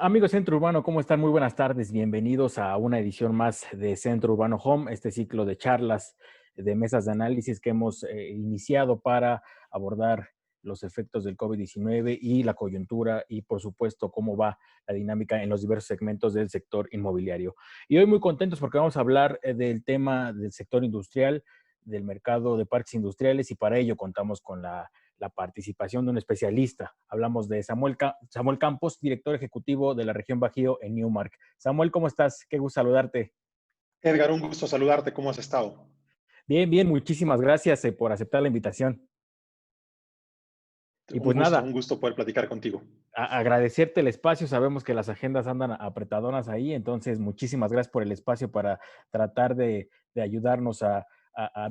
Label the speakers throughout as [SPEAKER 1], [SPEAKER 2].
[SPEAKER 1] Amigos Centro Urbano, ¿cómo están? Muy buenas tardes. Bienvenidos a una edición más de Centro Urbano Home, este ciclo de charlas, de mesas de análisis que hemos iniciado para abordar los efectos del COVID-19 y la coyuntura y, por supuesto, cómo va la dinámica en los diversos segmentos del sector inmobiliario. Y hoy muy contentos porque vamos a hablar del tema del sector industrial, del mercado de parques industriales y para ello contamos con la participación de un especialista. Hablamos de Samuel Campos, director ejecutivo de la región Bajío en Newmark. Samuel, ¿cómo estás? Qué gusto saludarte.
[SPEAKER 2] Edgar, un gusto saludarte. ¿Cómo has estado?
[SPEAKER 1] Bien, bien, muchísimas gracias por aceptar la invitación. Y pues
[SPEAKER 2] Un
[SPEAKER 1] nada,
[SPEAKER 2] gusto poder platicar contigo.
[SPEAKER 1] agradecerte el espacio. Sabemos que las agendas andan apretadonas ahí, entonces muchísimas gracias por el espacio para tratar de ayudarnos a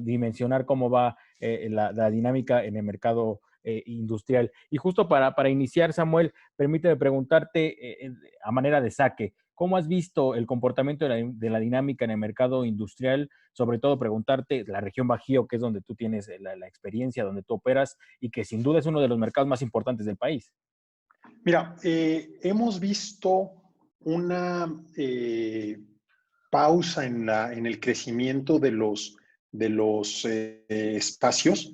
[SPEAKER 1] dimensionar cómo va la dinámica en el mercado industrial. Y justo para iniciar, Samuel, permíteme preguntarte a manera de saque, ¿cómo has visto el comportamiento de la dinámica en el mercado industrial? Sobre todo preguntarte la región Bajío, que es donde tú tienes la experiencia, donde tú operas y que sin duda es uno de los mercados más importantes del país.
[SPEAKER 2] Mira, hemos visto una pausa en el crecimiento de los espacios.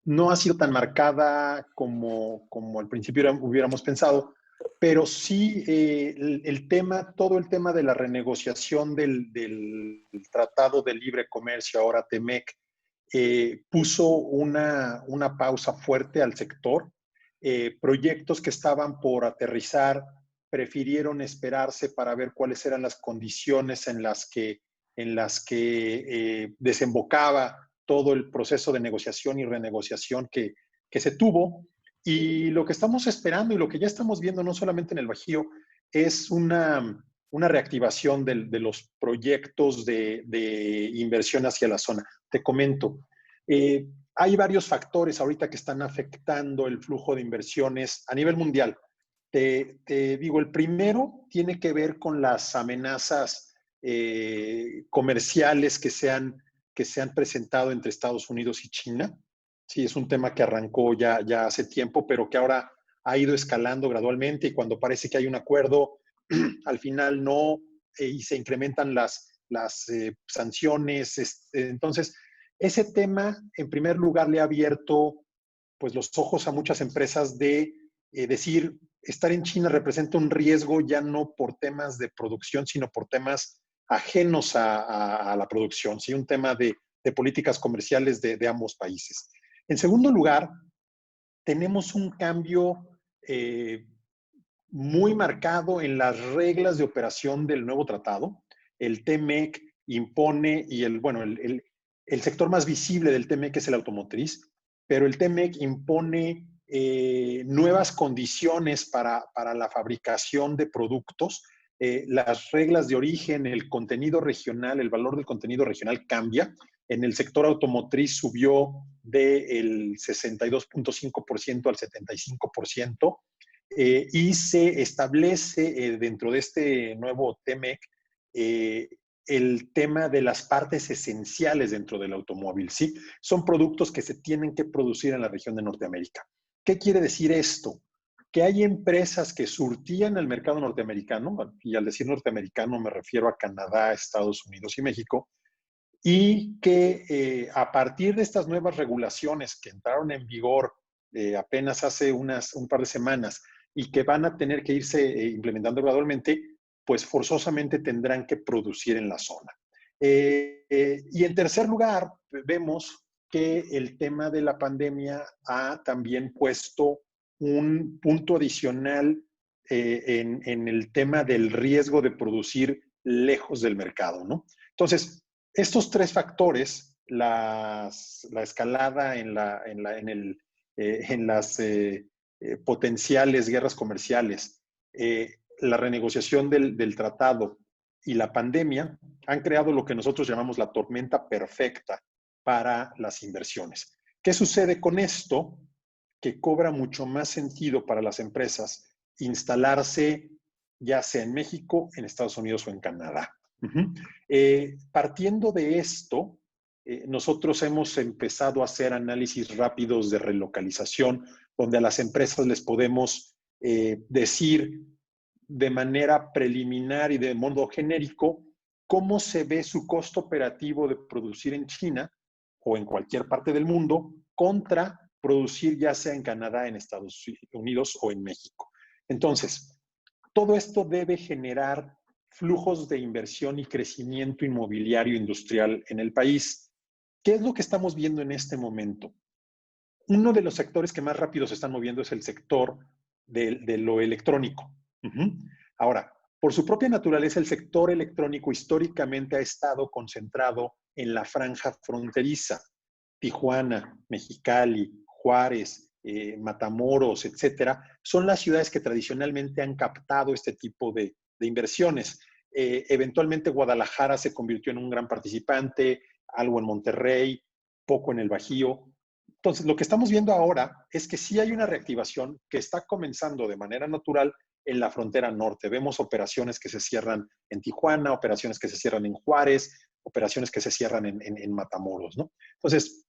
[SPEAKER 2] No ha sido tan marcada como al principio hubiéramos pensado, pero sí todo el tema de la renegociación del Tratado de Libre Comercio, ahora TEMEC, puso una pausa fuerte al sector. Proyectos que estaban por aterrizar prefirieron esperarse para ver cuáles eran las condiciones en las que desembocaba todo el proceso de negociación y renegociación que se tuvo. Y lo que estamos esperando y lo que ya estamos viendo, no solamente en el Bajío, es una reactivación de los proyectos de inversión hacia la zona. Te comento, hay varios factores ahorita que están afectando el flujo de inversiones a nivel mundial. Te digo, el primero tiene que ver con las amenazas comerciales que se han presentado entre Estados Unidos y China. Sí, es un tema que arrancó ya hace tiempo, pero que ahora ha ido escalando gradualmente y cuando parece que hay un acuerdo, al final no, y se incrementan las sanciones. Entonces, ese tema, en primer lugar, le ha abierto pues, los ojos a muchas empresas de decir, estar en China representa un riesgo ya no por temas de producción, sino por temas ajenos a la producción, ¿sí? Un tema de políticas comerciales de ambos países. En segundo lugar, tenemos un cambio muy marcado en las reglas de operación del nuevo tratado. El TMEC impone, y el sector más visible del TMEC es el automotriz, pero el TMEC impone nuevas condiciones para la fabricación de productos. Las reglas de origen, el contenido regional, el valor del contenido regional cambia. En el sector automotriz subió del 62.5% al 75%. Y se establece dentro de este nuevo TMEC el tema de las partes esenciales dentro del automóvil, ¿sí? Son productos que se tienen que producir en la región de Norteamérica. ¿Qué quiere decir esto? Que hay empresas que surtían el mercado norteamericano, y al decir norteamericano me refiero a Canadá, Estados Unidos y México, y que a partir de estas nuevas regulaciones que entraron en vigor apenas hace un par de semanas y que van a tener que irse implementando gradualmente, pues forzosamente tendrán que producir en la zona. Y en tercer lugar, vemos que el tema de la pandemia ha también puesto un punto adicional en el tema del riesgo de producir lejos del mercado, ¿no? Entonces, estos tres factores, la escalada en las potenciales guerras comerciales, la renegociación del tratado y la pandemia, han creado lo que nosotros llamamos la tormenta perfecta para las inversiones. ¿Qué sucede con esto? Que cobra mucho más sentido para las empresas instalarse ya sea en México, en Estados Unidos o en Canadá. Partiendo de esto, nosotros hemos empezado a hacer análisis rápidos de relocalización, donde a las empresas les podemos decir de manera preliminar y de modo genérico cómo se ve su costo operativo de producir en China o en cualquier parte del mundo contra producir ya sea en Canadá, en Estados Unidos o en México. Entonces, todo esto debe generar flujos de inversión y crecimiento inmobiliario industrial en el país. ¿Qué es lo que estamos viendo en este momento? Uno de los sectores que más rápido se están moviendo es el sector de lo electrónico. Ahora, por su propia naturaleza, el sector electrónico históricamente ha estado concentrado en la franja fronteriza. Tijuana, Mexicali, Juárez, Matamoros, etcétera, son las ciudades que tradicionalmente han captado este tipo de inversiones. Eventualmente Guadalajara se convirtió en un gran participante, algo en Monterrey, poco en el Bajío. Entonces, lo que estamos viendo ahora es que sí hay una reactivación que está comenzando de manera natural en la frontera norte. Vemos operaciones que se cierran en Tijuana, operaciones que se cierran en Juárez, operaciones que se cierran en Matamoros, ¿no? Entonces,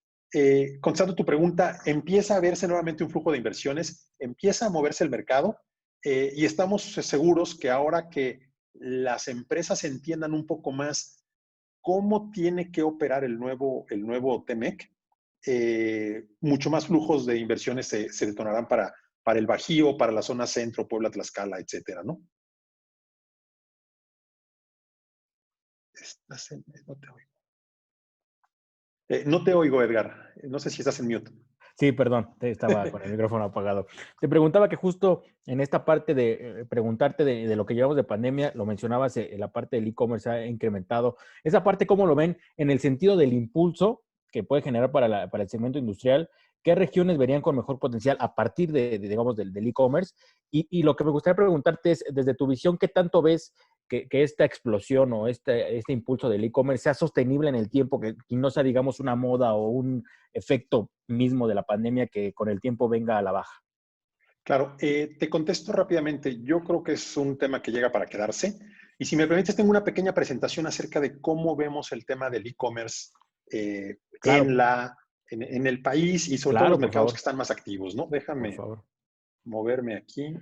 [SPEAKER 2] contestando tu pregunta, empieza a verse nuevamente un flujo de inversiones, empieza a moverse el mercado y estamos seguros que ahora que las empresas entiendan un poco más cómo tiene que operar el nuevo TEMEC, mucho más flujos de inversiones se detonarán para el Bajío, para la zona centro, Puebla, Tlaxcala, etcétera, ¿no? No te oigo. No te oigo, Edgar. No sé si estás en mute.
[SPEAKER 1] Sí, perdón, estaba con el micrófono apagado. Te preguntaba que justo en esta parte de preguntarte de lo que llevamos de pandemia, lo mencionabas, la parte del e-commerce ha incrementado. Esa parte, ¿cómo lo ven en el sentido del impulso que puede generar para el segmento industrial? ¿Qué regiones verían con mejor potencial a partir digamos, del e-commerce? Y lo que me gustaría preguntarte es, desde tu visión, ¿qué tanto ves que esta explosión o este impulso del e-commerce sea sostenible en el tiempo, que no sea, digamos, una moda o un efecto mismo de la pandemia que con el tiempo venga a la baja?
[SPEAKER 2] Claro, te contesto rápidamente. Yo creo que es un tema que llega para quedarse. Y si me permites, tengo una pequeña presentación acerca de cómo vemos el tema del e-commerce
[SPEAKER 1] Claro,
[SPEAKER 2] en el país y sobre todo en los
[SPEAKER 1] claro, por
[SPEAKER 2] mercados que
[SPEAKER 1] favor,
[SPEAKER 2] están más activos, ¿no?
[SPEAKER 1] por
[SPEAKER 2] Déjame
[SPEAKER 1] favor.
[SPEAKER 2] moverme aquí.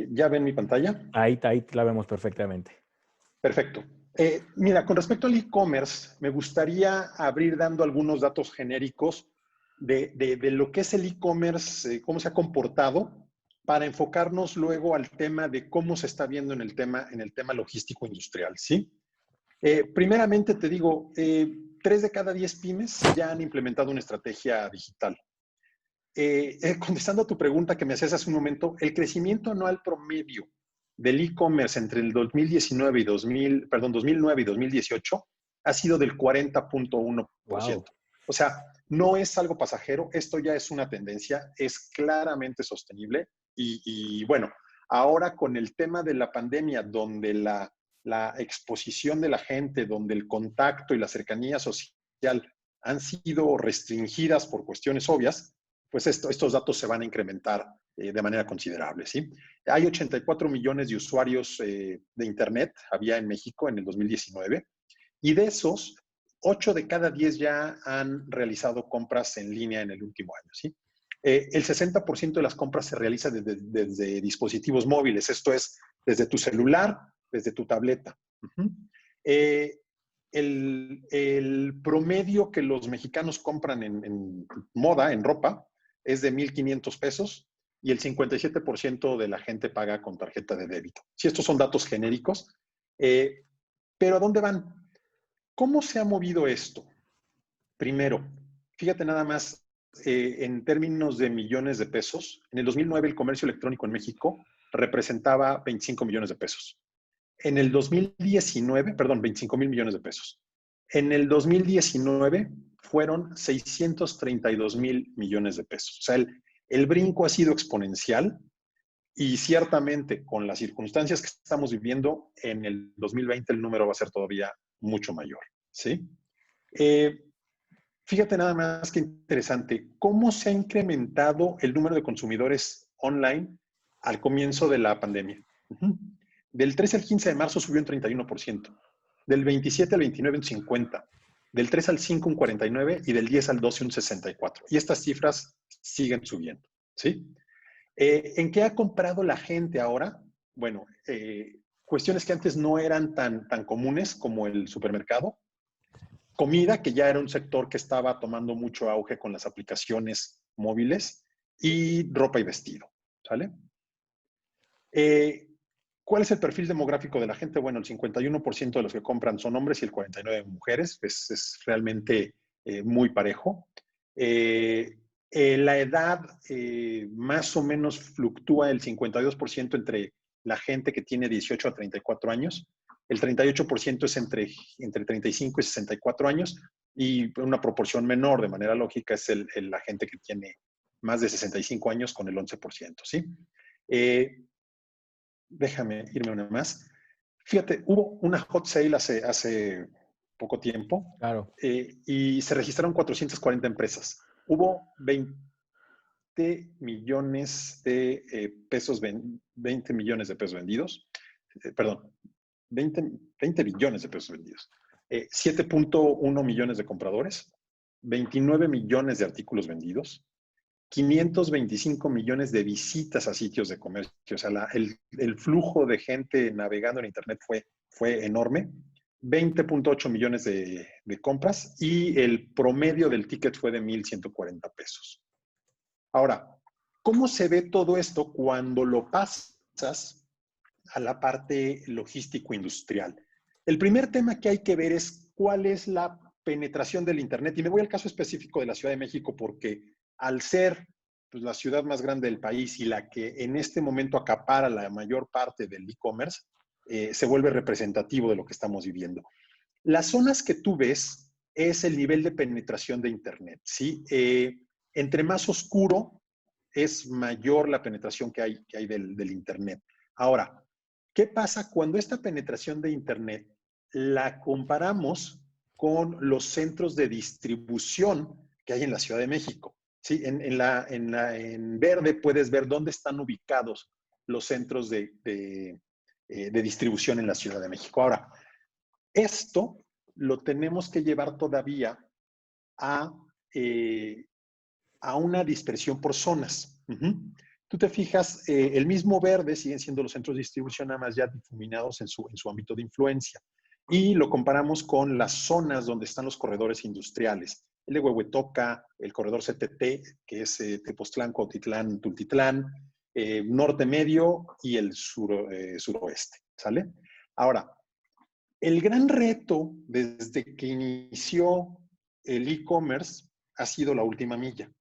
[SPEAKER 2] ¿Ya ven mi pantalla?
[SPEAKER 1] Ahí la vemos perfectamente.
[SPEAKER 2] Perfecto. Mira, con respecto al e-commerce, me gustaría abrir dando algunos datos genéricos de lo que es el e-commerce, cómo se ha comportado, para enfocarnos luego al tema de cómo se está viendo en el tema logístico industrial, ¿sí? Primeramente te digo, 3 de cada 10 pymes ya han implementado una estrategia digital. Contestando a tu pregunta que me hacías hace un momento, el crecimiento anual promedio del e-commerce entre el 2019 y 2009 y 2018 ha sido del 40.1%.
[SPEAKER 1] Wow.
[SPEAKER 2] O sea, no es algo pasajero, esto ya es una tendencia, es claramente sostenible y bueno, ahora con el tema de la pandemia, donde la exposición de la gente, donde el contacto y la cercanía social han sido restringidas por cuestiones obvias, pues estos datos se van a incrementar de manera considerable, ¿sí? Hay 84 millones de usuarios de Internet, había en México en el 2019, y de esos, 8 de cada 10 ya han realizado compras en línea en el último año, ¿sí? El 60% de las compras se realiza desde dispositivos móviles, esto es, desde tu celular, desde tu tableta. El promedio que los mexicanos compran en moda, en ropa, es de 1,500 pesos y el 57% de la gente paga con tarjeta de débito. Si estos son datos genéricos, pero ¿a dónde van? ¿Cómo se ha movido esto? Primero, fíjate nada más, en términos de millones de pesos, en el 2009 el comercio electrónico en México representaba 25 millones de pesos. En el 2019, perdón, 25 mil millones de pesos. En el 2019 fueron 632 mil millones de pesos. O sea, el brinco ha sido exponencial y ciertamente con las circunstancias que estamos viviendo, en el 2020 el número va a ser todavía mucho mayor. ¿Sí? Fíjate nada más que interesante, cómo se ha incrementado el número de consumidores online al comienzo de la pandemia. Del 13 al 15 de marzo subió en 31%. Del 27 al 29 un 50, del 3 al 5 un 49 y del 10 al 12 un 64. Y estas cifras siguen subiendo, ¿sí? ¿En qué ha comprado la gente ahora? Bueno, cuestiones que antes no eran tan comunes como el supermercado. Comida, que ya era un sector que estaba tomando mucho auge con las aplicaciones móviles. Y ropa y vestido, ¿sale? ¿Cuál es el perfil demográfico de la gente? Bueno, el 51% de los que compran son hombres y el 49% mujeres. Es realmente muy parejo. La edad más o menos fluctúa el 52% entre la gente que tiene 18 a 34 años. El 38% es entre 35 y 64 años y una proporción menor, de manera lógica, es la gente que tiene más de 65 años con el 11%, ¿sí? Déjame irme una más. Fíjate, hubo una hot sale hace poco tiempo
[SPEAKER 1] Claro.
[SPEAKER 2] y se registraron 440 empresas. Hubo 20 millones de pesos, 20 millones de pesos vendidos. Perdón, 20 billones de pesos vendidos. 7.1 millones de compradores, 29 millones de artículos vendidos, 525 millones de visitas a sitios de comercio. O sea, el flujo de gente navegando en Internet fue enorme. 20.8 millones de compras y el promedio del ticket fue de 1,140 pesos. Ahora, ¿cómo se ve todo esto cuando lo pasas a la parte logístico-industrial? El primer tema que hay que ver es cuál es la penetración del Internet. Y me voy al caso específico de la Ciudad de México porque al ser pues, la ciudad más grande del país y la que en este momento acapara la mayor parte del e-commerce, se vuelve representativo de lo que estamos viviendo. Las zonas que tú ves es el nivel de penetración de Internet, ¿sí? Entre más oscuro es mayor la penetración que hay del Internet. Ahora, ¿qué pasa cuando esta penetración de Internet la comparamos con los centros de distribución que hay en la Ciudad de México? ¿Sí? En verde puedes ver dónde están ubicados los centros de distribución en la Ciudad de México. Ahora, esto lo tenemos que llevar todavía a, a una dispersión por zonas. Tú te fijas, el mismo verde siguen siendo los centros de distribución, nada más ya difuminados en su ámbito de influencia. Y lo comparamos con las zonas donde están los corredores industriales. El de Huehuetoca, el corredor CTT, que es Tepoztlán, Cuautitlán, Tultitlán, norte medio y el suroeste, ¿sale? Ahora, el gran reto desde que inició el e-commerce ha sido la última milla.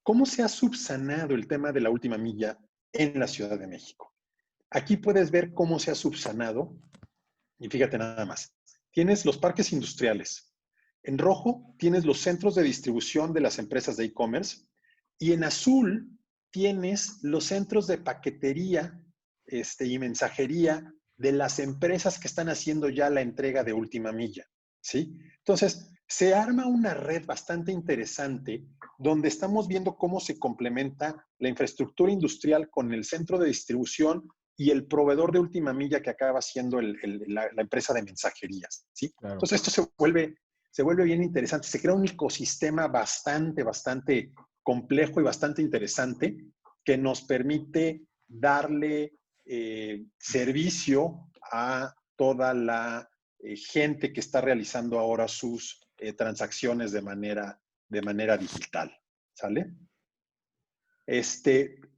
[SPEAKER 2] ¿Cómo se ha subsanado el tema de la última milla en la Ciudad de México? Aquí puedes ver cómo se ha subsanado y fíjate nada más. Tienes los parques industriales. En rojo tienes los centros de distribución de las empresas de e-commerce y en azul tienes los centros de paquetería y mensajería de las empresas que están haciendo ya la entrega de última milla, ¿sí? Entonces, se arma una red bastante interesante donde estamos viendo cómo se complementa la infraestructura industrial con el centro de distribución y el proveedor de última milla que acaba siendo la empresa de mensajerías, ¿sí?
[SPEAKER 1] Claro.
[SPEAKER 2] Entonces, esto se vuelve bien interesante. Se crea un ecosistema bastante complejo y bastante interesante que nos permite darle servicio a toda la gente que está realizando ahora sus transacciones de manera digital, ¿sale?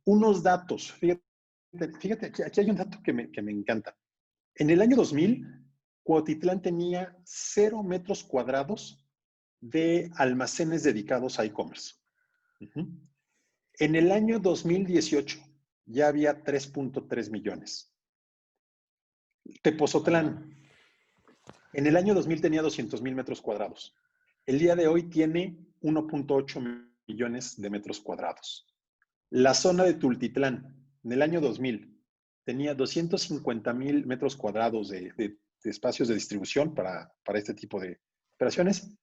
[SPEAKER 2] Unos datos, fíjate, aquí hay un dato que me encanta. En el año 2000, Cuautitlán tenía 0 metros cuadrados de almacenes dedicados a e-commerce. En el año 2018 ya había 3.3 millones. Tepozotlán, en el año 2000 tenía 200,000 metros cuadrados. El día de hoy tiene 1.8 millones de metros cuadrados. La zona de Tultitlán, en el año 2000, tenía 250,000 metros cuadrados de espacios de distribución para este tipo de operaciones.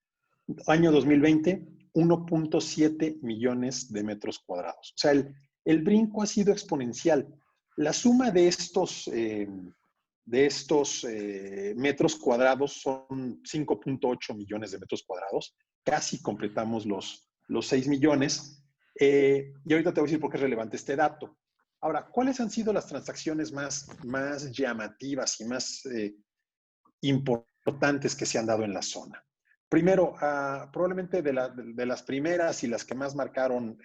[SPEAKER 2] Año 2020, 1.7 millones de metros cuadrados. O sea, el brinco ha sido exponencial. La suma de de estos metros cuadrados son 5.8 millones de metros cuadrados. Casi completamos los 6 millones. Y ahorita te voy a decir por qué es relevante este dato. Ahora, ¿cuáles han sido las transacciones más llamativas y más importantes que se han dado en la zona? Primero, probablemente de las primeras y las que más marcaron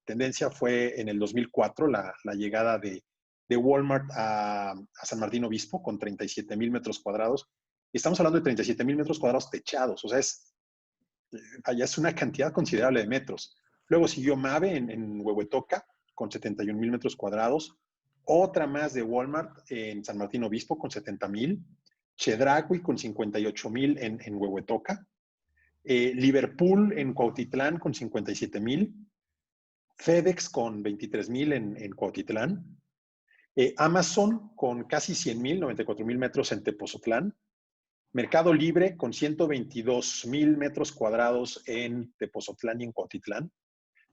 [SPEAKER 2] tendencia fue en el 2004, la llegada de Walmart a San Martín Obispo con 37,000 metros cuadrados. Y estamos hablando de 37,000 metros cuadrados techados, o sea, es una cantidad considerable de metros. Luego siguió Mave en Huehuetoca con 71,000 metros cuadrados. Otra más de Walmart en San Martín Obispo con 70,000. Chedraui con 58,000 en Huehuetoca. Liverpool en Cuautitlán con 57,000. FedEx con 23,000 en Cuautitlán. Amazon con casi 100,000, 94,000 metros en Tepozotlán. Mercado Libre con 122,000 metros cuadrados en Tepozotlán y en Cuautitlán.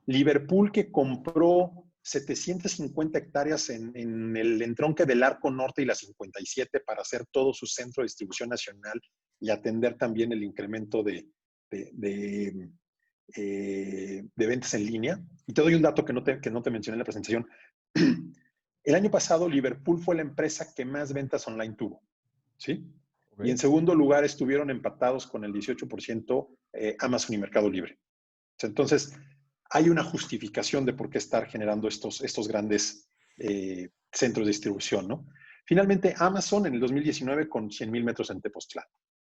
[SPEAKER 2] Liverpool, que compró 750 hectáreas en el entronque del Arco Norte y la 57 para hacer todo su centro de distribución nacional y atender también el incremento de ventas en línea. Y te doy un dato que no te mencioné en la presentación. El año pasado, Liverpool fue la empresa que más ventas online tuvo, ¿sí? Okay. Y en segundo lugar estuvieron empatados con el 18% Amazon y Mercado Libre. Entonces, hay una justificación de por qué estar generando estos grandes centros de distribución, ¿no? Finalmente, Amazon en el 2019 con 100,000 metros en Tepoztlán.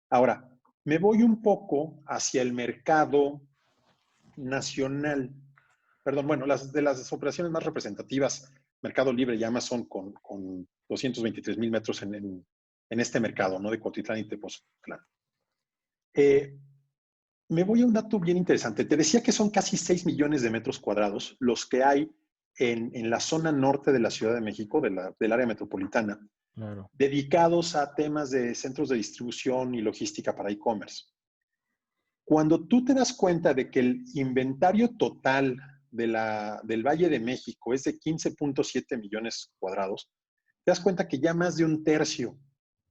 [SPEAKER 2] Ahora, me voy un poco hacia el mercado nacional. Perdón, bueno, de las operaciones más representativas, Mercado Libre y Amazon con 223,000 metros en este mercado, ¿no? De Cuautitlán y Tepoztlán. Me voy a un dato bien interesante. Te decía que son casi 6 millones de metros cuadrados los que hay en la zona norte de la Ciudad de México, del área metropolitana, claro, dedicados a temas de centros de distribución y logística para e-commerce. Cuando tú te das cuenta de que el inventario total del Valle de México es de 15.7 millones cuadrados, te das cuenta que ya más de un tercio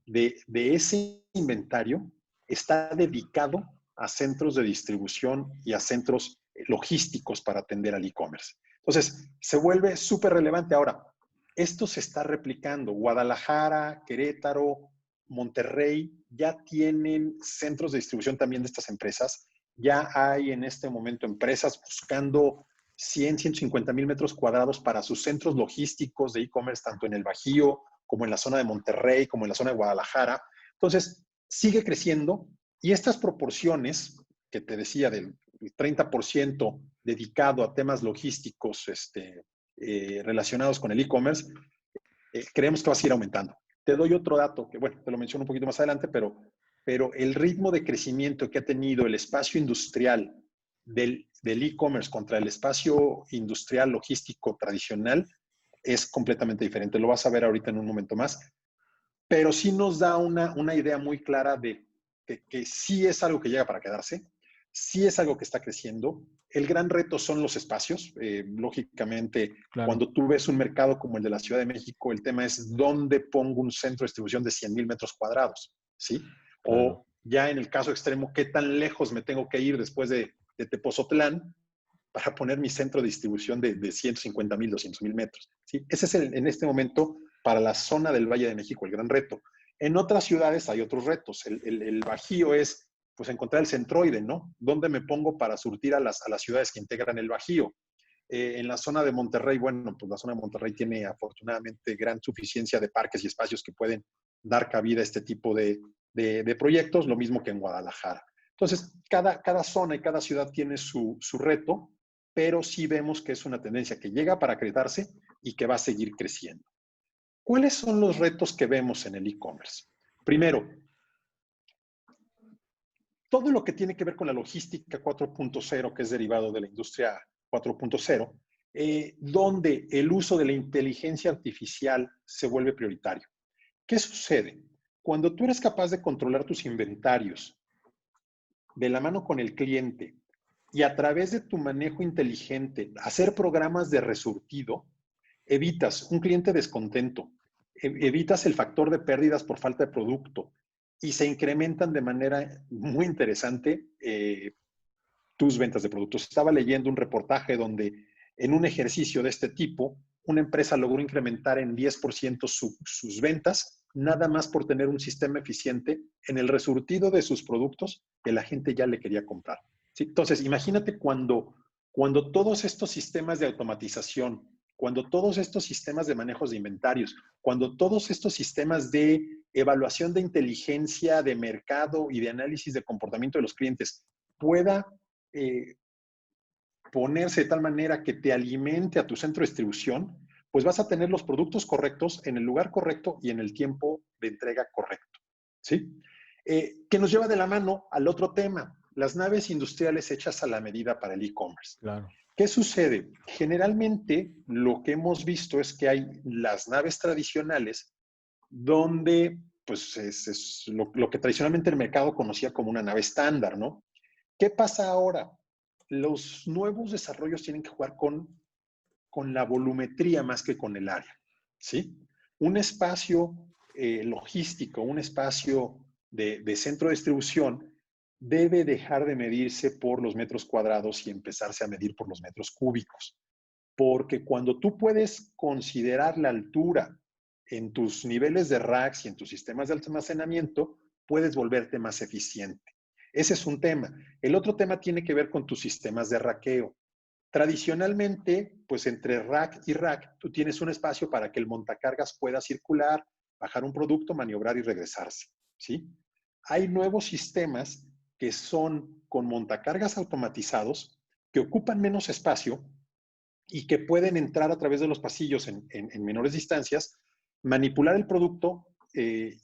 [SPEAKER 2] de ese inventario está dedicado a centros de distribución y a centros logísticos para atender al e-commerce. Entonces, se vuelve súper relevante. Ahora, esto se está replicando. Guadalajara, Querétaro, Monterrey ya tienen centros de distribución también de estas empresas. Ya hay en este momento empresas buscando 100, 150,000 metros cuadrados para sus centros logísticos de e-commerce, tanto en el Bajío como en la zona de Monterrey, como en la zona de Guadalajara. Entonces, sigue creciendo y estas proporciones que te decía del 30% dedicado a temas logísticos relacionados con el e-commerce, creemos que va a seguir aumentando. Te doy otro dato que, bueno, te lo menciono un poquito más adelante, pero el ritmo de crecimiento que ha tenido el espacio industrial del e-commerce contra el espacio industrial logístico tradicional es completamente diferente. Lo vas a ver ahorita en un momento más, pero sí nos da una idea muy clara de que sí es algo que llega para quedarse, sí es algo que está creciendo. El gran reto son los espacios. Lógicamente, claro, cuando tú ves un mercado como el de la Ciudad de México, el tema es dónde pongo un centro de distribución de 100,000 metros cuadrados, ¿sí? Claro. O ya en el caso extremo, ¿qué tan lejos me tengo que ir después de Tepozotlán para poner mi centro de distribución de 150,000, 200,000 metros? ¿Sí? Ese es en este momento para la zona del Valle de México el gran reto. En otras ciudades hay otros retos. El Bajío es pues encontrar el centroide, ¿no? ¿Dónde me pongo para surtir a las ciudades que integran el Bajío? En la zona de Monterrey, bueno, pues la zona de Monterrey tiene afortunadamente gran suficiencia de parques y espacios que pueden dar cabida a este tipo de proyectos, lo mismo que en Guadalajara. Entonces, cada zona y cada ciudad tiene su reto, pero sí vemos que es una tendencia que llega para acreditarse y que va a seguir creciendo. ¿Cuáles son los retos que vemos en el e-commerce? Primero, todo lo que tiene que ver con la logística 4.0, que es derivado de la industria 4.0, donde el uso de la inteligencia artificial se vuelve prioritario. ¿Qué sucede? Cuando tú eres capaz de controlar tus inventarios de la mano con el cliente y a través de tu manejo inteligente hacer programas de resurtido, evitas un cliente descontento, evitas el factor de pérdidas por falta de producto y se incrementan de manera muy interesante tus ventas de productos. Estaba leyendo un reportaje donde en un ejercicio de este tipo, una empresa logró incrementar en 10% sus ventas, nada más por tener un sistema eficiente en el resurtido de sus productos que la gente ya le quería comprar. ¿Sí? Entonces, imagínate cuando todos estos sistemas de automatización, cuando todos estos sistemas de manejos de inventarios, cuando todos estos sistemas de evaluación de inteligencia de mercado y de análisis de comportamiento de los clientes pueda ponerse de tal manera que te alimente a tu centro de distribución, pues vas a tener los productos correctos en el lugar correcto y en el tiempo de entrega correcto. ¿Sí? Que nos lleva de la mano al otro tema, las naves industriales hechas a la medida para el e-commerce.
[SPEAKER 1] Claro.
[SPEAKER 2] ¿Qué sucede? Generalmente lo que hemos visto es que hay las naves tradicionales donde pues es lo que tradicionalmente el mercado conocía como una nave estándar, ¿no? ¿Qué pasa ahora? Los nuevos desarrollos tienen que jugar con la volumetría más que con el área, ¿sí? Un espacio logístico, un espacio de centro de distribución debe dejar de medirse por los metros cuadrados y empezarse a medir por los metros cúbicos. Porque cuando tú puedes considerar la altura en tus niveles de racks y en tus sistemas de almacenamiento, puedes volverte más eficiente. Ese es un tema. El otro tema tiene que ver con tus sistemas de raqueo. Tradicionalmente, pues entre rack y rack, tú tienes un espacio para que el montacargas pueda circular, bajar un producto, maniobrar y regresarse, ¿sí? Hay nuevos sistemas que son con montacargas automatizados, que ocupan menos espacio y que pueden entrar a través de los pasillos en menores distancias, manipular el producto,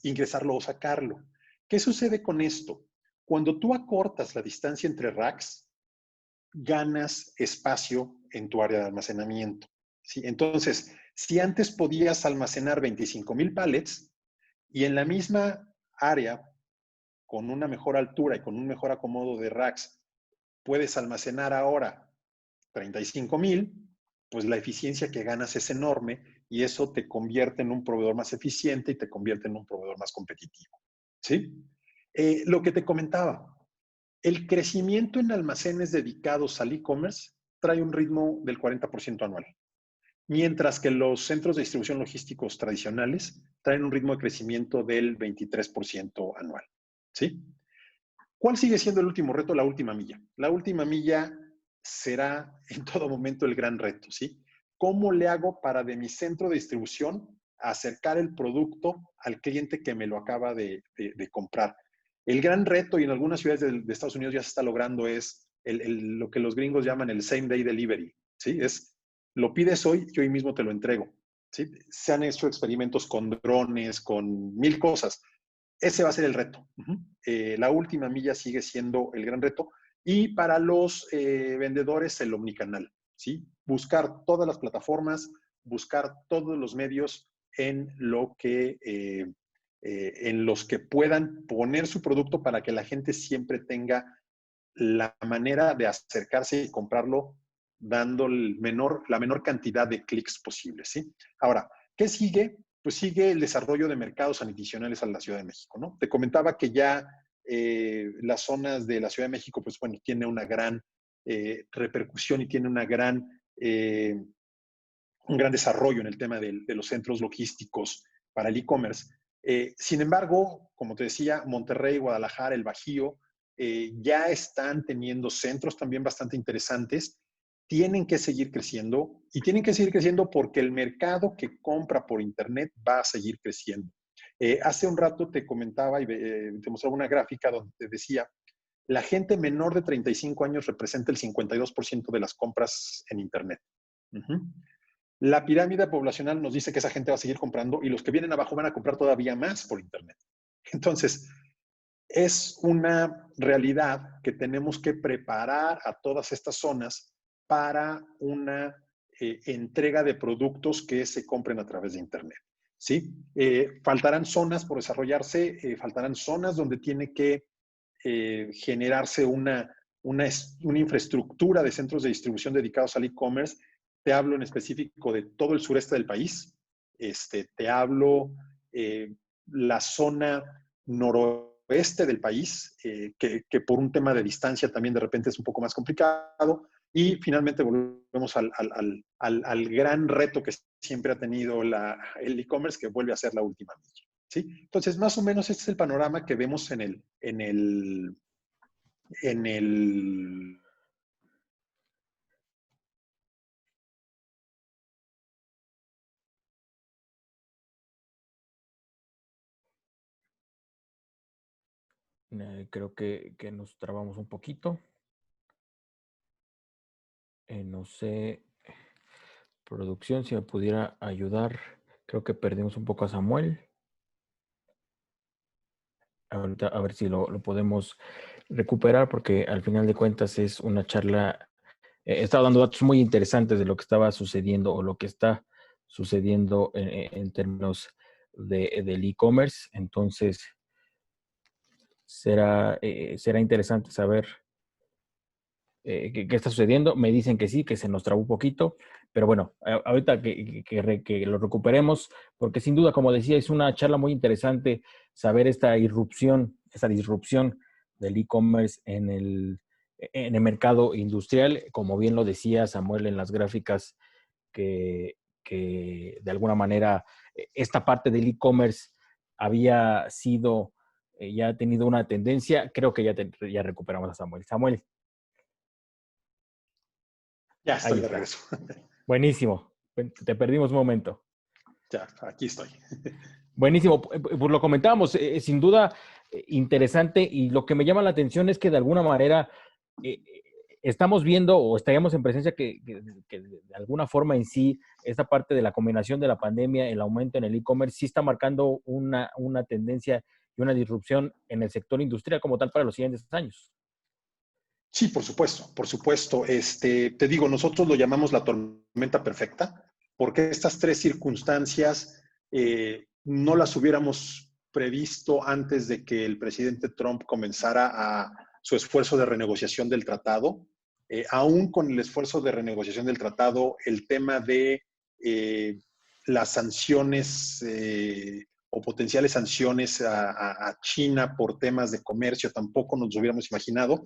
[SPEAKER 2] ingresarlo o sacarlo. ¿Qué sucede con esto? Cuando tú acortas la distancia entre racks, ganas espacio en tu área de almacenamiento. ¿Sí? Entonces, si antes podías almacenar 25,000 pallets y en la misma área, con una mejor altura y con un mejor acomodo de racks, puedes almacenar ahora 35,000, pues la eficiencia que ganas es enorme y eso te convierte en un proveedor más eficiente y te convierte en un proveedor más competitivo. ¿Sí? Lo que te comentaba, el crecimiento en almacenes dedicados al e-commerce trae un ritmo del 40% anual, mientras que los centros de distribución logísticos tradicionales traen un ritmo de crecimiento del 23% anual. ¿Sí? ¿Cuál sigue siendo el último reto? La última milla. La última milla será en todo momento el gran reto, ¿sí? ¿Cómo le hago para de mi centro de distribución acercar el producto al cliente que me lo acaba de comprar? El gran reto, y en algunas ciudades de Estados Unidos ya se está logrando, es lo que los gringos llaman el same day delivery, ¿sí? Es, lo pides hoy y hoy mismo te lo entrego, ¿sí? Se han hecho experimentos con drones, con mil cosas. Ese va a ser el reto. La última milla sigue siendo el gran reto. Y para los vendedores, el omnicanal, ¿sí? Buscar todas las plataformas, buscar todos los medios en los que puedan poner su producto para que la gente siempre tenga la manera de acercarse y comprarlo dando la menor cantidad de clics posible, ¿sí? Ahora, ¿qué sigue? Pues sigue el desarrollo de mercados adicionales a la Ciudad de México, ¿no? Te comentaba que ya las zonas de la Ciudad de México, pues bueno, tiene una gran repercusión y tiene un gran desarrollo en el tema de los centros logísticos para el e-commerce. Sin embargo, como te decía, Monterrey, Guadalajara, el Bajío, ya están teniendo centros también bastante interesantes. Tienen que seguir creciendo y tienen que seguir creciendo porque el mercado que compra por Internet va a seguir creciendo. Hace un rato te comentaba y te mostraba una gráfica donde te decía, la gente menor de 35 años representa el 52% de las compras en Internet. La pirámide poblacional nos dice que esa gente va a seguir comprando y los que vienen abajo van a comprar todavía más por Internet. Entonces, es una realidad que tenemos que preparar a todas estas zonas para una entrega de productos que se compren a través de Internet. ¿Sí? Faltarán zonas por desarrollarse, faltarán zonas donde tiene que generarse una infraestructura de centros de distribución dedicados al e-commerce. Te hablo en específico de todo el sureste del país. te hablo la zona noroeste del país, que por un tema de distancia también de repente es un poco más complicado. Y finalmente volvemos al gran reto que siempre ha tenido el e-commerce, que vuelve a ser la última milla. ¿Sí? Entonces, más o menos este es el panorama que vemos en el
[SPEAKER 1] Creo que nos trabamos un poquito. No sé, producción, si me pudiera ayudar. Creo que perdimos un poco a Samuel. Ahorita a ver si lo podemos recuperar, porque al final de cuentas es una charla. Estaba dando datos muy interesantes de lo que estaba sucediendo o lo que está sucediendo en términos del e-commerce. Entonces, será interesante saber qué está sucediendo. Me dicen que sí, que se nos trabó un poquito, pero bueno, ahorita que lo recuperemos, porque sin duda, como decía, es una charla muy interesante saber esta disrupción del e-commerce en el mercado industrial, como bien lo decía Samuel en las gráficas, que de alguna manera esta parte del e-commerce había sido, ya ha tenido una tendencia. Creo que ya recuperamos a Samuel. Samuel.
[SPEAKER 2] Ya
[SPEAKER 1] Ahí
[SPEAKER 2] estoy de
[SPEAKER 1] está.
[SPEAKER 2] regreso.
[SPEAKER 1] Buenísimo. Te perdimos un momento.
[SPEAKER 2] Ya, aquí estoy.
[SPEAKER 1] Buenísimo. Pues lo comentábamos, sin duda interesante, y lo que me llama la atención es que de alguna manera eh, estamos viendo o estaríamos en presencia que de alguna forma en sí esta parte de la combinación de la pandemia, el aumento en el e-commerce, sí está marcando una tendencia y una disrupción en el sector industrial como tal para los siguientes años.
[SPEAKER 2] Sí, por supuesto, por supuesto. Te digo, nosotros lo llamamos la tormenta perfecta, porque estas tres circunstancias no las hubiéramos previsto antes de que el presidente Trump comenzara su esfuerzo de renegociación del tratado. Aún con el esfuerzo de renegociación del tratado, el tema de las sanciones o potenciales sanciones a China por temas de comercio tampoco nos hubiéramos imaginado.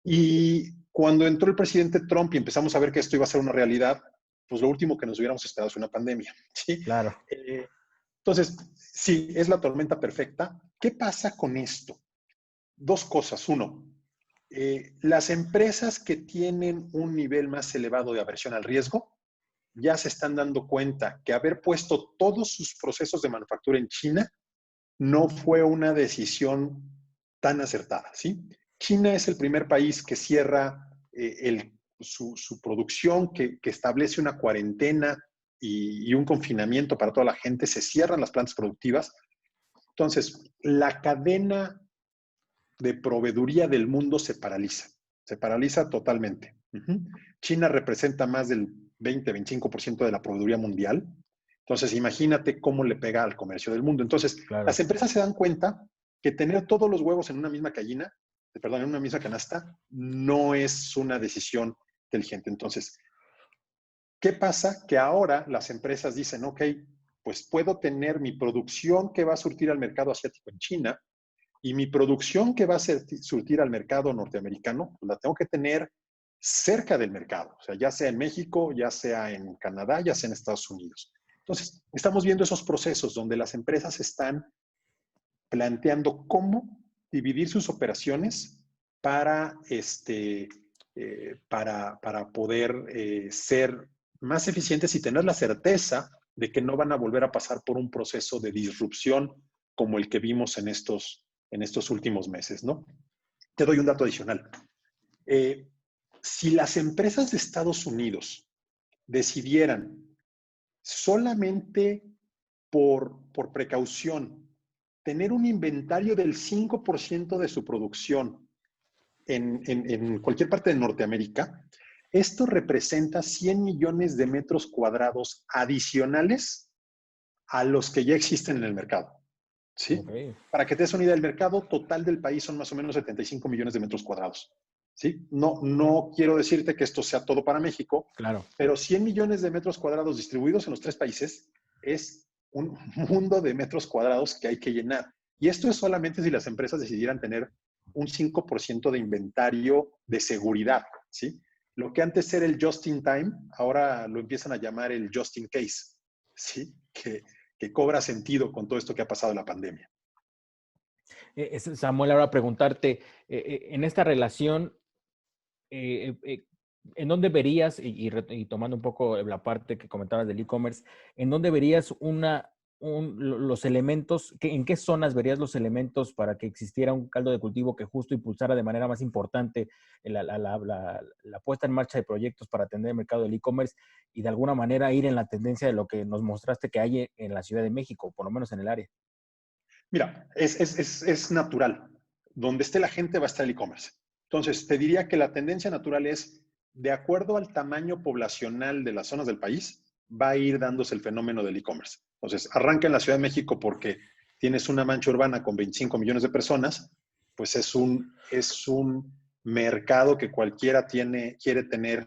[SPEAKER 2] Y cuando entró el presidente Trump y empezamos a ver que esto iba a ser una realidad, pues lo último que nos hubiéramos esperado es una pandemia. ¿Sí?
[SPEAKER 1] Claro.
[SPEAKER 2] Entonces, sí, es la tormenta perfecta. ¿Qué pasa con esto? Dos cosas. Uno, las empresas que tienen un nivel más elevado de aversión al riesgo ya se están dando cuenta que haber puesto todos sus procesos de manufactura en China no fue una decisión tan acertada, ¿sí? China es el primer país que cierra su producción, que establece una cuarentena y un confinamiento para toda la gente, se cierran las plantas productivas. Entonces, la cadena de proveeduría del mundo se paraliza totalmente. China representa más del 20-25% de la proveeduría mundial. Entonces, imagínate cómo le pega al comercio del mundo. Entonces,
[SPEAKER 1] Claro.
[SPEAKER 2] las empresas se dan cuenta que tener todos los huevos en una misma en una misma canasta, no es una decisión inteligente. Entonces, ¿qué pasa? Que ahora las empresas dicen, ok, pues puedo tener mi producción que va a surtir al mercado asiático en China y mi producción que va a surtir al mercado norteamericano, pues la tengo que tener cerca del mercado, o sea, ya sea en México, ya sea en Canadá, ya sea en Estados Unidos. Entonces, estamos viendo esos procesos donde las empresas están planteando cómo dividir sus operaciones para, para poder ser más eficientes y tener la certeza de que no van a volver a pasar por un proceso de disrupción como el que vimos en estos últimos meses, ¿no? Te doy un dato adicional. Si las empresas de Estados Unidos decidieran solamente por precaución tener un inventario del 5% de su producción en cualquier parte de Norteamérica, esto representa 100 millones de metros cuadrados adicionales a los que ya existen en el mercado. ¿Sí?
[SPEAKER 1] Okay.
[SPEAKER 2] Para que te des una idea, el mercado total del país son más o menos 75 millones de metros cuadrados. ¿Sí? No quiero decirte que esto sea todo para México,
[SPEAKER 1] Claro.
[SPEAKER 2] pero 100 millones de metros cuadrados distribuidos en los tres países es un mundo de metros cuadrados que hay que llenar. Y esto es solamente si las empresas decidieran tener un 5% de inventario de seguridad, ¿sí? Lo que antes era el just in time, ahora lo empiezan a llamar el just in case, ¿sí? Que cobra sentido con todo esto que ha pasado en la pandemia.
[SPEAKER 1] Samuel, ahora preguntarte, en esta relación, ¿en dónde verías, y tomando un poco la parte que comentabas del e-commerce, en dónde verías los elementos, en qué zonas verías los elementos para que existiera un caldo de cultivo que justo impulsara de manera más importante la puesta en marcha de proyectos para atender el mercado del e-commerce y de alguna manera ir en la tendencia de lo que nos mostraste que hay en la Ciudad de México, por lo menos en el área?
[SPEAKER 2] Mira, es natural. Donde esté la gente va a estar el e-commerce. Entonces, te diría que la tendencia natural es, de acuerdo al tamaño poblacional de las zonas del país, va a ir dándose el fenómeno del e-commerce. Entonces, arranca en la Ciudad de México porque tienes una mancha urbana con 25 millones de personas, pues es un mercado que cualquiera quiere tener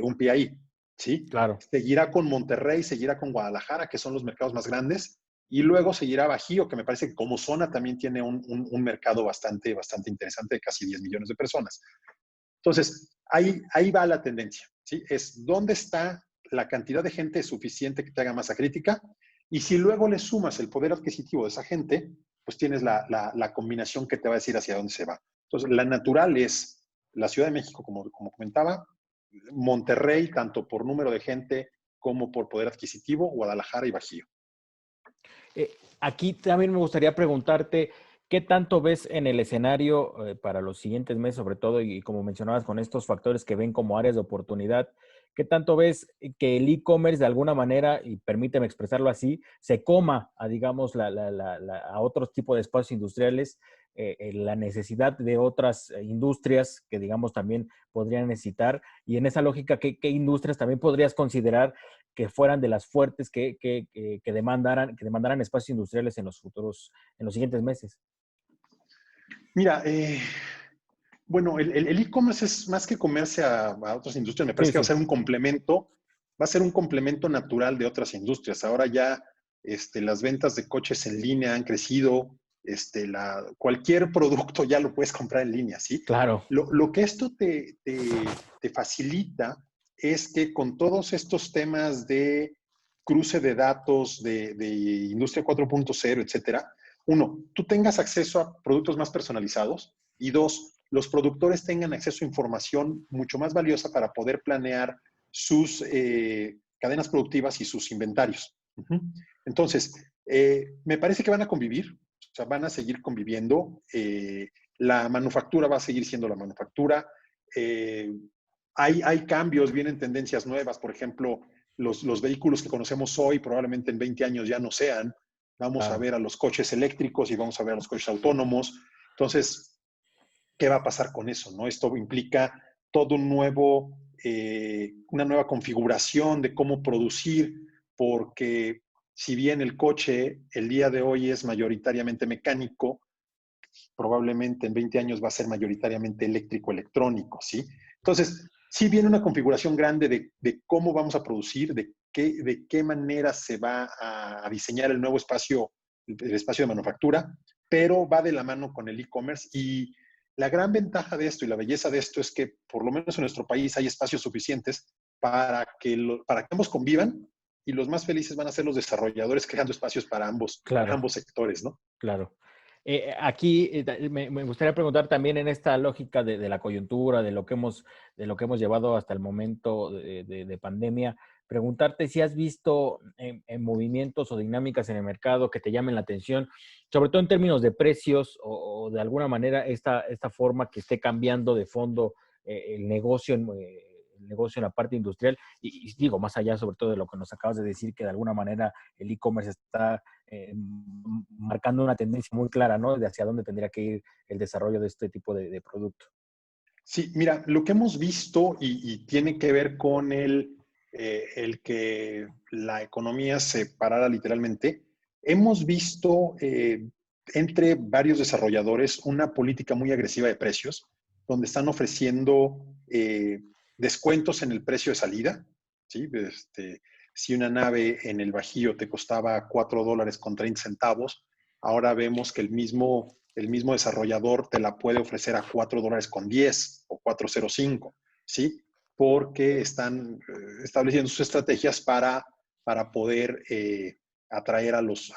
[SPEAKER 2] un pie ahí, ¿sí?
[SPEAKER 1] Claro.
[SPEAKER 2] Seguirá con Monterrey, seguirá con Guadalajara, que son los mercados más grandes, y luego seguirá Bajío, que me parece que como zona también tiene un mercado bastante interesante de casi 10 millones de personas. Entonces, ahí va la tendencia, ¿sí? Es dónde está la cantidad de gente suficiente que te haga masa crítica, y si luego le sumas el poder adquisitivo de esa gente, pues tienes la combinación que te va a decir hacia dónde se va. Entonces, la natural es la Ciudad de México, como comentaba, Monterrey, tanto por número de gente como por poder adquisitivo, Guadalajara y Bajío.
[SPEAKER 1] Aquí también me gustaría preguntarte, ¿qué tanto ves en el escenario para los siguientes meses, sobre todo, y como mencionabas, con estos factores que ven como áreas de oportunidad? ¿Qué tanto ves que el e-commerce de alguna manera, y permíteme expresarlo así, se coma a, digamos, a otros tipos de espacios industriales, la necesidad de otras industrias que, digamos, también podrían necesitar? Y en esa lógica, ¿qué industrias también podrías considerar que fueran de las fuertes que demandaran espacios industriales en los siguientes meses?
[SPEAKER 2] Mira, bueno, el e-commerce es más que comerse a otras industrias, me
[SPEAKER 1] Sí,
[SPEAKER 2] parece que
[SPEAKER 1] sí,
[SPEAKER 2] va a ser un complemento natural de otras industrias. Ahora ya las ventas de coches en línea han crecido, cualquier producto ya lo puedes comprar en línea, ¿sí?
[SPEAKER 1] claro.
[SPEAKER 2] Lo que esto te facilita es que con todos estos temas de cruce de datos, de industria 4.0, etcétera, uno, tú tengas acceso a productos más personalizados, y dos, los productores tengan acceso a información mucho más valiosa para poder planear sus cadenas productivas y sus inventarios. Entonces, me parece que van a convivir, o sea, van a seguir conviviendo. La manufactura va a seguir siendo la manufactura. Hay cambios, vienen tendencias nuevas, por ejemplo, los vehículos que conocemos hoy probablemente en 20 años ya no sean. Vamos a
[SPEAKER 1] Claro.
[SPEAKER 2] ver a los coches eléctricos y vamos a ver a los coches autónomos. Entonces, ¿qué va a pasar con eso? ¿No? Esto implica todo una nueva configuración de cómo producir, porque si bien el coche el día de hoy es mayoritariamente mecánico, probablemente en 20 años va a ser mayoritariamente eléctrico electrónico, ¿sí? Entonces, sí viene una configuración grande de cómo vamos a producir, de qué manera se va a diseñar el nuevo espacio, el espacio de manufactura, pero va de la mano con el e-commerce. Y la gran ventaja de esto y la belleza de esto es que por lo menos en nuestro país hay espacios suficientes para que ambos convivan, y los más felices van a ser los desarrolladores creando espacios para
[SPEAKER 1] Claro.
[SPEAKER 2] ambos sectores, ¿no?
[SPEAKER 1] Claro. Aquí me gustaría preguntar también en esta lógica de la coyuntura, de lo que hemos llevado hasta el momento de pandemia, preguntarte si has visto en movimientos o dinámicas en el mercado que te llamen la atención, sobre todo en términos de precios o de alguna manera esta forma que esté cambiando de fondo el negocio en la parte industrial y digo, más allá sobre todo de lo que nos acabas de decir, que de alguna manera el e-commerce está marcando una tendencia muy clara, ¿no? De hacia dónde tendría que ir el desarrollo de este tipo de producto.
[SPEAKER 2] Sí, mira, lo que hemos visto y tiene que ver con el que la economía se parara literalmente, hemos visto entre varios desarrolladores una política muy agresiva de precios, donde están ofreciendo descuentos en el precio de salida, ¿sí? si una nave en el Bajío te costaba $4.30, ahora vemos que el mismo desarrollador te la puede ofrecer a $4.10 o 4.05, ¿sí? Porque están estableciendo sus estrategias para poder atraer a los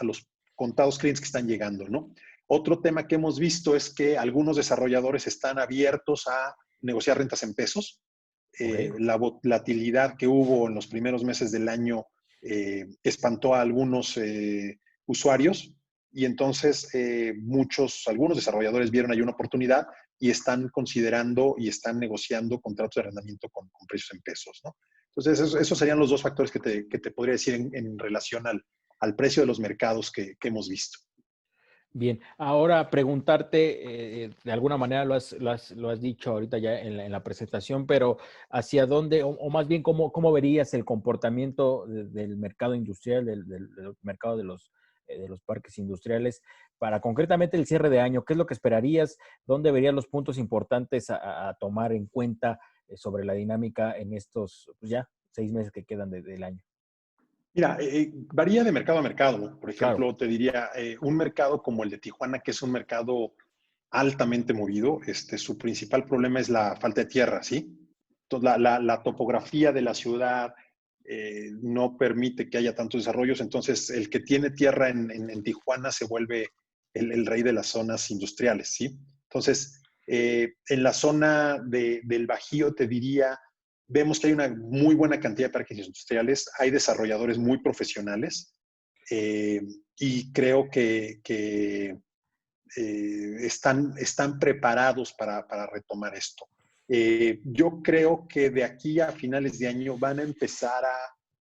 [SPEAKER 2] contados clientes que están llegando, ¿no? Otro tema que hemos visto es que algunos desarrolladores están abiertos a negociar rentas en pesos.
[SPEAKER 1] Ok.
[SPEAKER 2] La volatilidad que hubo en los primeros meses del año espantó a algunos usuarios y entonces algunos desarrolladores vieron ahí una oportunidad y están considerando y están negociando contratos de arrendamiento con precios en pesos, ¿no? Entonces, esos serían los dos factores que te podría decir en relación al precio de los mercados que hemos visto.
[SPEAKER 1] Bien, ahora preguntarte, de alguna manera lo has dicho ahorita ya en la presentación, pero ¿hacia dónde, o más bien, cómo verías el comportamiento del mercado industrial, del mercado de los parques industriales, para concretamente el cierre de año? ¿Qué es lo que esperarías? ¿Dónde verías los puntos importantes a tomar en cuenta sobre la dinámica en estos, pues ya, 6 meses que quedan del año?
[SPEAKER 2] Mira, varía de mercado a mercado. Por
[SPEAKER 1] Claro,
[SPEAKER 2] ejemplo, te diría, un mercado como el de Tijuana, que es un mercado altamente movido, su principal problema es la falta de tierra, ¿sí? Entonces, la topografía de la ciudad no permite que haya tantos desarrollos, entonces el que tiene tierra en Tijuana se vuelve el rey de las zonas industriales, ¿sí? Entonces, en la zona del Bajío, te diría, vemos que hay una muy buena cantidad de parques industriales, hay desarrolladores muy profesionales eh, y creo que están preparados para retomar esto. Yo creo que de aquí a finales de año van a empezar a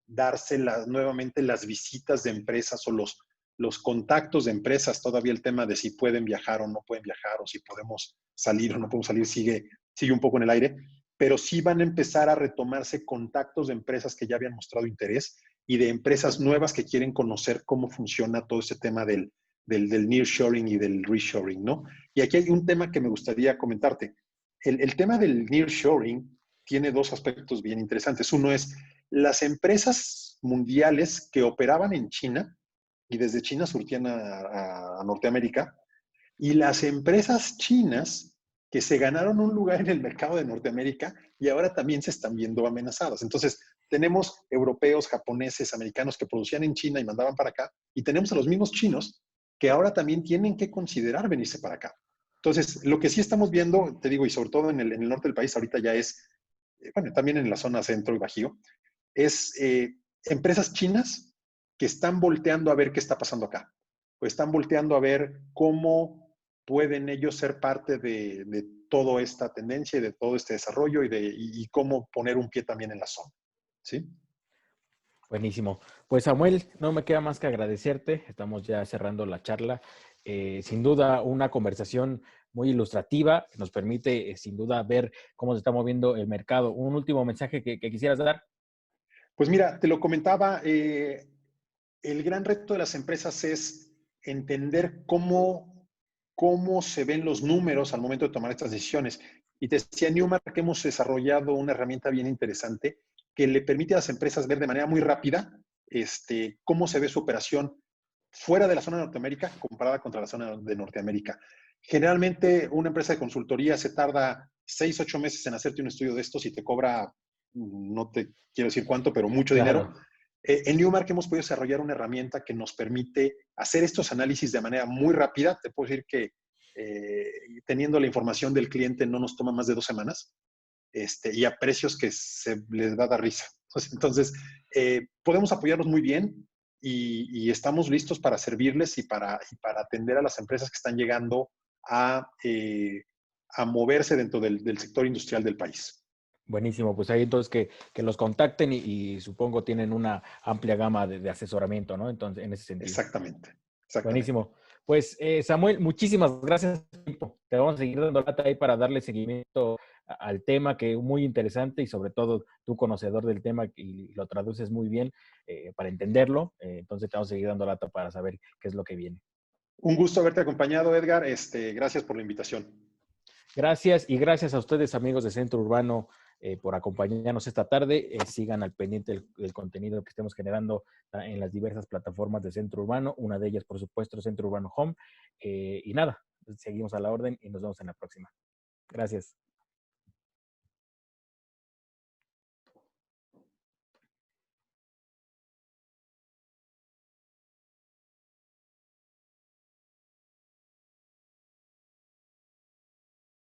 [SPEAKER 2] darse nuevamente las visitas de empresas o los contactos de empresas. Todavía el tema de si pueden viajar o no pueden viajar, o si podemos salir o no podemos salir, sigue un poco en el aire, pero sí van a empezar a retomarse contactos de empresas que ya habían mostrado interés y de empresas nuevas que quieren conocer cómo funciona todo este tema del nearshoring y del reshoring, ¿no? Y aquí hay un tema que me gustaría comentarte. El tema del nearshoring tiene dos aspectos bien interesantes. Uno es las empresas mundiales que operaban en China y desde China surtían a Norteamérica, y las empresas chinas que se ganaron un lugar en el mercado de Norteamérica y ahora también se están viendo amenazadas. Entonces, tenemos europeos, japoneses, americanos que producían en China y mandaban para acá, y tenemos a los mismos chinos que ahora también tienen que considerar venirse para acá. Entonces, lo que sí estamos viendo, te digo, y sobre todo en el norte del país, ahorita ya es, bueno, también en la zona centro y bajío, es empresas chinas que están volteando a ver qué está pasando acá, o están volteando a ver cómo pueden ellos ser parte de toda esta tendencia y de todo este desarrollo y cómo poner un pie también en la zona. ¿Sí?
[SPEAKER 1] buenísimo. Pues Samuel, no me queda más que agradecerte. Estamos ya cerrando la charla. Sin duda, una conversación muy ilustrativa que nos permite, sin duda, ver cómo se está moviendo el mercado. Un último mensaje que quisieras dar.
[SPEAKER 2] Pues mira, te lo comentaba, el gran reto de las empresas es entender cómo se ven los números al momento de tomar estas decisiones. Y te decía, en Newmark hemos desarrollado una herramienta bien interesante que le permite a las empresas ver de manera muy rápida cómo se ve su operación fuera de la zona de Norteamérica comparada contra la zona de Norteamérica. Generalmente una empresa de consultoría se tarda 6, 8 meses en hacerte un estudio de estos y te cobra, no te quiero decir cuánto, pero mucho dinero.
[SPEAKER 1] Claro,
[SPEAKER 2] En Newmark hemos podido desarrollar una herramienta que nos permite hacer estos análisis de manera muy rápida. Te puedo decir que teniendo la información del cliente no nos toma más de 2 semanas, y a precios que se les va a dar risa. Entonces, podemos apoyarlos muy bien y estamos listos para servirles y para atender a las empresas que están llegando a moverse dentro del sector industrial del país.
[SPEAKER 1] buenísimo. Pues ahí entonces que los contacten y supongo tienen una amplia gama de asesoramiento, ¿no? Entonces, en ese sentido.
[SPEAKER 2] Exactamente, exactamente.
[SPEAKER 1] Buenísimo. Pues Samuel, muchísimas gracias por tu tiempo. Te vamos a seguir dando lata ahí para darle seguimiento al tema, que es muy interesante y sobre todo tú conocedor del tema y lo traduces muy bien para entenderlo. Entonces te vamos a seguir dando lata para saber qué es lo que viene.
[SPEAKER 2] Un gusto haberte acompañado, Edgar. Gracias por la invitación.
[SPEAKER 1] Gracias y gracias a ustedes amigos de Centro Urbano por acompañarnos esta tarde. Sigan al pendiente del contenido que estemos generando en las diversas plataformas de Centro Urbano, una de ellas, por supuesto, Centro Urbano Home. Y nada, seguimos a la orden y nos vemos en la próxima. Gracias.